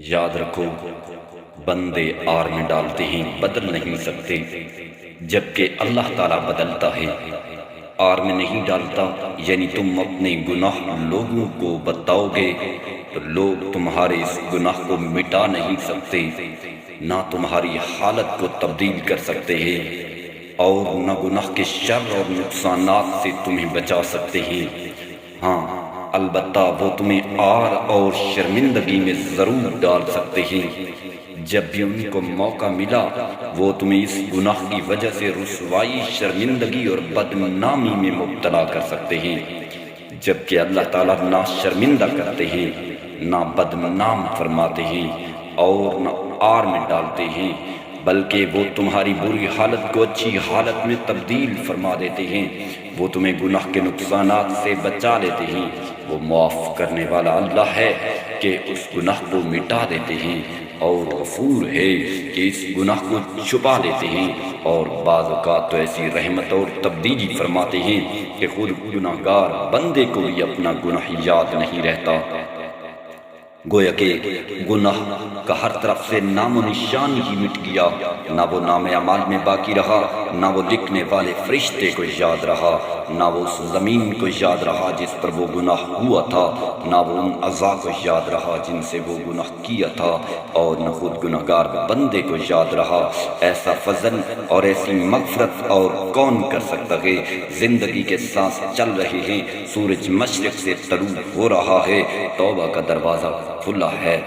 یاد رکھو، بندے آر میں ڈالتے ہیں بدل نہیں سکتے، جبکہ اللہ تعالیٰ بدلتا ہے، آر میں نہیں ڈالتا۔ یعنی تم اپنے گناہ لوگوں کو بتاؤ گے تو لوگ تمہارے اس گناہ کو مٹا نہیں سکتے، نہ تمہاری حالت کو تبدیل کر سکتے ہیں، اور نہ گناہ کے شر اور نقصانات سے تمہیں بچا سکتے ہیں۔ ہاں، البتہ وہ تمہیں آر اور شرمندگی میں ضرور ڈال سکتے ہیں۔ جب بھی ان کو موقع ملا وہ تمہیں اس گناہ کی وجہ سے رسوائی، شرمندگی اور بدنامی میں مبتلا کر سکتے ہیں، جبکہ اللہ تعالیٰ نہ شرمندہ کرتے ہیں، نہ بدنام فرماتے ہیں اور نہ آر میں ڈالتے ہیں، بلکہ وہ تمہاری بری حالت کو اچھی حالت میں تبدیل فرما دیتے ہیں۔ وہ تمہیں گناہ کے نقصانات سے بچا لیتے ہیں۔ وہ معاف کرنے والا اللہ ہے کہ اس گناہ کو مٹا دیتے ہیں، اور غفور ہے کہ اس گناہ کو چھپا لیتے ہیں، اور بعض اوقات تو ایسی رحمت اور تبدیلی فرماتے ہیں کہ خود گناہگار بندے کو بھی اپنا گناہ یاد نہیں رہتا۔ گویا کہ گناہ کا ہر طرف سے نام و نشان ہی مٹ گیا، نہ وہ نام اعمال میں باقی رہا، نہ وہ لکھنے والے فرشتے کو یاد رہا، نہ وہ اس زمین کو یاد رہا جس پر وہ گناہ ہوا تھا، نہ وہ ان اعضاء کو یاد رہا جن سے وہ گناہ کیا تھا، اور نہ خود گناہگار بندے کو یاد رہا۔ ایسا فضل اور ایسی مغفرت اور کون کر سکتا ہے؟ زندگی کے سانس چل رہے ہیں، سورج مشرق سے طلوع ہو رہا ہے، توبہ کا دروازہ کھلا ہے،